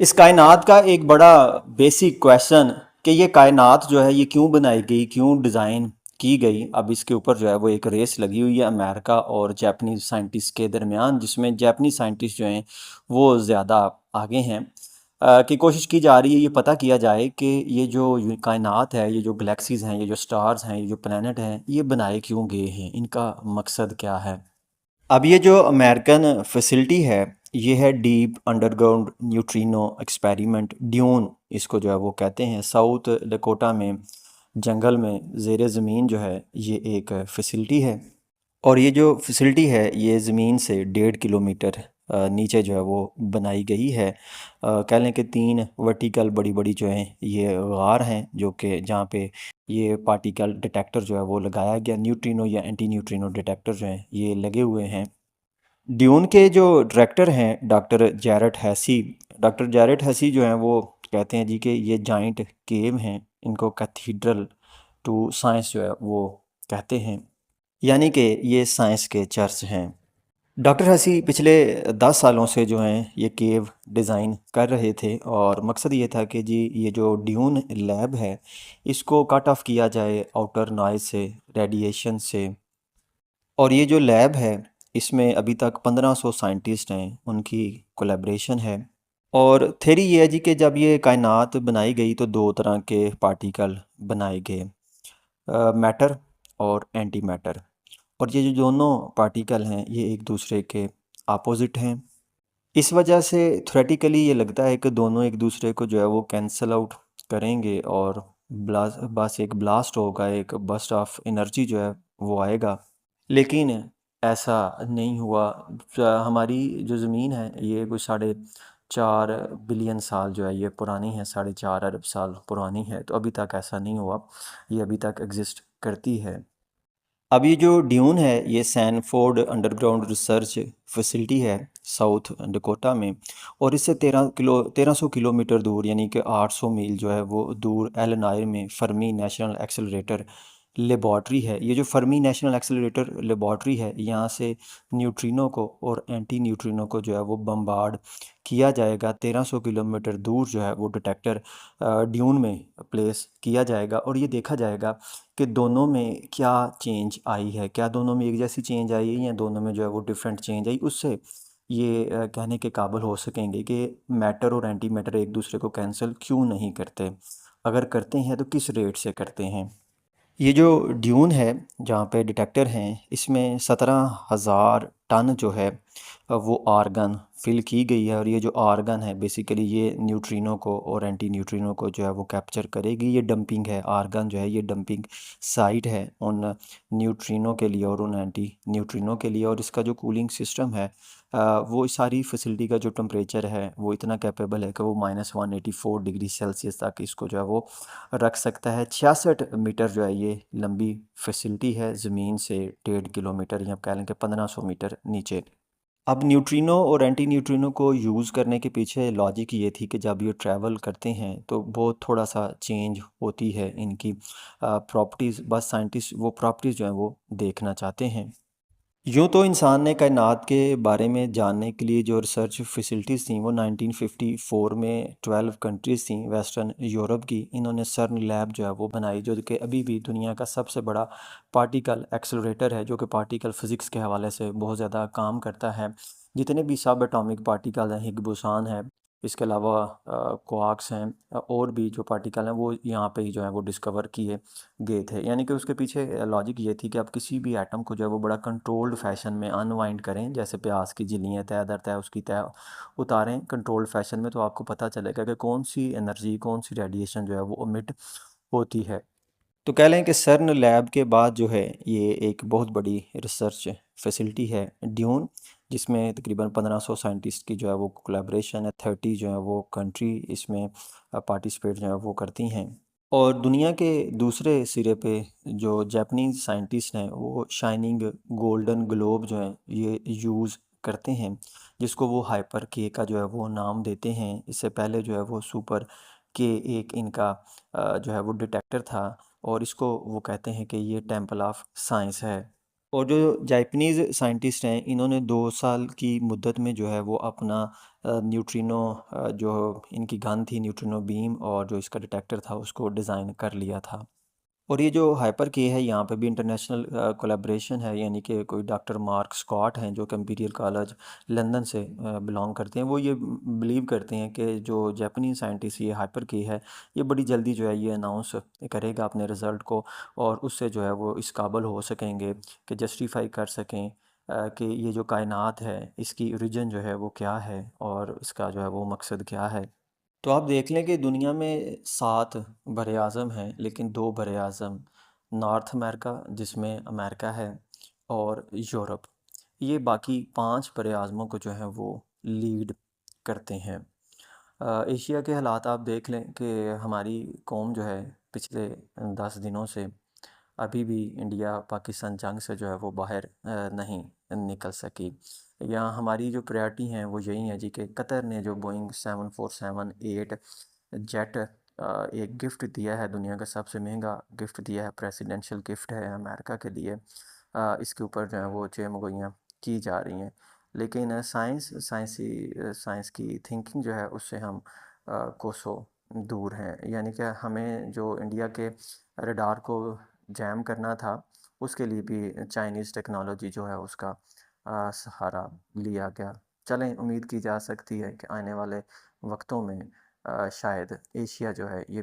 इस कायनात का एक बड़ा बेसिक क्वेश्चन कि ये कायनात जो है ये क्यों बनाई गई, क्यों डिज़ाइन की गई। अब इसके ऊपर जो है वो एक रेस लगी हुई है अमेरिका और जापानीज़ साइंटिस्ट के दरमियान, जिसमें जापानीज़ साइंटिस्ट जो हैं वो ज़्यादा आगे हैं। कि कोशिश की जा रही है ये पता किया जाए कि ये जो कायनात है, ये जो गैलेक्सीज़ हैं, ये जो स्टार्स हैं, ये जो प्लैनेट हैं, ये बनाए क्यों गए हैं, इनका मकसद क्या है। अब ये जो अमेरिकन फैसिलिटी है, ये है deep underground neutrino experiment dune, इसको जो है वो कहते हैं। साउथ डकोटा में जंगल में ज़ेर ज़मीन जो है ये एक फैसिलिटी है। और ये जो फैसिलिटी है ये ज़मीन से 1.5 किलोमीटर नीचे जो है वो बनाई गई है। कह लें कि 3 वर्टिकल बड़ी बड़ी जो हैं ये गार हैं, जो कि जहाँ पे ये पार्टिकल डिटेक्टर जो है वो लगाया गया, न्यूट्रिनो या एंटी न्यूट्रिनो डिटेक्टर जो हैं ये लगे हुए हैं। ड्यून के जो डायरेक्टर हैं डॉक्टर जैरेट हैसी जो हैं वो कहते हैं जी कि ये जाइंट केव हैं, इनको कैथीड्रल टू साइंस जो है वो कहते हैं, यानी कि ये साइंस के चर्च हैं। डॉक्टर हसी पिछले 10 सालों से जो हैं ये केव डिज़ाइन कर रहे थे और मकसद ये था कि जी ये जो ड्यून लैब है इसको कट ऑफ किया जाए आउटर नॉइज़ से, रेडिएशन से। और ये जो लैब है इसमें अभी तक 1500 साइंटिस्ट हैं, उनकी कोलैबोरेशन है। और थ्योरी ये है जी कि जब ये कायनात बनाई गई तो दो तरह के पार्टिकल बनाए गए, मैटर और एंटी मैटर। और ये जो दोनों पार्टिकल हैं ये एक दूसरे के अपोजिट हैं। इस वजह से थ्योरेटिकली ये लगता है कि दोनों एक दूसरे को जो है वो कैंसल आउट करेंगे और बस एक ब्लास्ट होगा, एक बस्ट ऑफ एनर्जी जो है वो आएगा। लेकिन ऐसा नहीं हुआ। हमारी जो ज़मीन है ये कुछ 4.5 बिलियन साल जो है ये पुरानी है, 4.5 अरब साल पुरानी है, तो अभी तक ऐसा नहीं हुआ, ये अभी तक एग्जिस्ट करती है। अब ये जो ड्यून है ये सैनफोर्ड अंडरग्राउंड रिसर्च फैसिलिटी है साउथ डकोटा में। और इससे 1300 किलोमीटर दूर, यानी कि 800 मील जो है वो दूर, एलेनायर में फर्मी नेशनल एक्सेलरेटर लेबॉर्ट्री है। ये जो फर्मी नेशनल एक्सेलरेटर लेबॉर्ट्री है, यहाँ से न्यूट्रिनो को और एंटी न्यूट्रिनो को जो है वो बम्बार्ड किया जाएगा। 1300 किलोमीटर दूर जो है वो डिटेक्टर ड्यून में प्लेस किया जाएगा और ये देखा जाएगा कि दोनों में क्या चेंज आई है, क्या दोनों में एक जैसी चेंज आई है या दोनों में जो है वो डिफरेंट चेंज आई। उससे ये कहने के काबिल हो सकेंगे कि मैटर और एंटी मैटर एक दूसरे को कैंसिल क्यों नहीं करते, अगर करते हैं तो किस रेट से करते हैं। ये जो ड्यून है जहाँ पे डिटेक्टर हैं इसमें 17,000 टन जो है वो आर्गन फिल की गई है। और ये जो आर्गन है बेसिकली ये न्यूट्रिनो को और एंटी न्यूट्रिनो को जो है वो कैप्चर करेगी। ये डंपिंग है, आर्गन जो है ये डंपिंग साइट है उन न्यूट्रिनो के लिए और उन एंटी न्यूट्रिनो के लिए। और इसका जो कूलिंग सिस्टम है वो इस सारी फैसिलिटी का जो टेम्परेचर है वो इतना कैपेबल है कि वो -184 डिग्री सेल्सियस तक इसको जो है वो रख सकता है। 66 मीटर जो है ये लंबी फैसिलिटी है, ज़मीन से 1.5 किलोमीटर या कह लें कि 1500 मीटर नीचे। अब न्यूट्रिनो और एंटी न्यूट्रिनो को यूज़ करने के पीछे लॉजिक ये थी कि जब ये ट्रैवल करते हैं तो बहुत थोड़ा सा चेंज होती है इनकी प्रॉपर्टीज़, बस साइंटिस्ट वो प्रॉपर्टीज़ जो हैं वो देखना चाहते हैं। यूँ तो इंसान ने कायनात के बारे में जानने के लिए जो रिसर्च फैसिलिटीज़ थी वो 1954 में 12 कंट्रीज़ थी वेस्टर्न यूरोप की। इन्होंने सर्न लैब जो है वो बनाई, जो कि अभी भी दुनिया का सबसे बड़ा पार्टिकल एक्सेलरेटर है, जो कि पार्टिकल फिज़िक्स के हवाले से बहुत ज़्यादा काम करता है। जितने भी सब एटॉमिक पार्टिकल हैं, हिग्ग बोसन है, इसके अलावा क्वार्क्स हैं, और भी जो पार्टिकल हैं वो यहाँ पे ही जो है वो डिस्कवर किए गए थे। यानी कि उसके पीछे लॉजिक ये थी कि आप किसी भी एटम को जो है वो बड़ा कंट्रोल्ड फैशन में अनवाइंड करें, जैसे प्याज की झिल्लियाँ तय दर तय उसकी तय उतारें कंट्रोल्ड फैशन में, तो आपको पता चलेगा कि कौन सी एनर्जी, कौन सी रेडिएशन जो है वो इमिट होती है। तो कह लें कि सर्न लैब के बाद जो है ये एक बहुत बड़ी रिसर्च फैसिलिटी है ड्यून, जिसमें तकरीबन 1500 साइंटिस्ट की जो है वो कोलैबोरेशन है। 30 जो है वो कंट्री इसमें पार्टिसिपेट जो है वो करती हैं। और दुनिया के दूसरे सिरे पे जो जापानीज साइंटिस्ट हैं वो शाइनिंग गोल्डन ग्लोब जो है ये यूज़ करते हैं, जिसको वो हाइपर के का जो है वो नाम देते हैं। इससे पहले जो है वो सुपर के एक इनका जो है वो डिटेक्टर था, और इसको वो कहते हैं कि ये टेम्पल ऑफ साइंस है। और जो जापानीज़ साइंटिस्ट हैं इन्होंने 2 साल की मुद्दत में जो है वो अपना न्यूट्रिनो जो इनकी गन थी न्यूट्रिनो बीम और जो इसका डिटेक्टर था उसको डिज़ाइन कर लिया था। और ये जो हाइपर के है यहाँ पे भी इंटरनेशनल कोलैबोरेशन है, यानी कि कोई डॉक्टर मार्क स्कॉट हैं जो कि इम्पीरियल कॉलेज लंदन से बिलोंग करते हैं। वो ये बिलीव करते हैं कि जो जापानीज साइंटिस्ट ये हाइपर के है ये बड़ी जल्दी जो है ये अनाउंस करेगा अपने रिज़ल्ट को, और उससे जो है वो इस काबिल हो सकेंगे कि जस्टिफाई कर सकें कि ये जो कायनात है इसकी ओरिजिन जो है वो क्या है और इसका जो है वो मकसद क्या है। तो आप देख लें कि दुनिया में 7 बरे आज़म हैं, लेकिन 2 बरे आज़म नॉर्थ अमेरिका जिसमें अमेरिका है और यूरोप, ये बाकी 5 बरे आज़मों को जो है वो लीड करते हैं। एशिया के हालात आप देख लें कि हमारी कौम जो है पिछले 10 दिनों से अभी भी इंडिया पाकिस्तान जंग से जो है वो बाहर नहीं निकल सकी। यहाँ हमारी जो प्रायोरिटी हैं वो यही है जी कि कतर ने जो बोइंग 747-8 जेट एक गिफ्ट दिया है, दुनिया का सबसे महंगा गिफ्ट दिया है, प्रेसिडेंशियल गिफ्ट है अमेरिका के लिए। इसके ऊपर जो है वो चेमगोइयाँ की जा रही हैं, लेकिन साइंस की थिंकिंग जो है उससे हम कोसों दूर हैं। यानी कि हमें जो इंडिया के रडार को जैम करना था उसके लिए भी चाइनीज़ टेक्नोलॉजी जो है उसका सहारा लिया गया। चलें, उम्मीद की जा सकती है कि आने वाले वक्तों में शायद एशिया जो है ये भी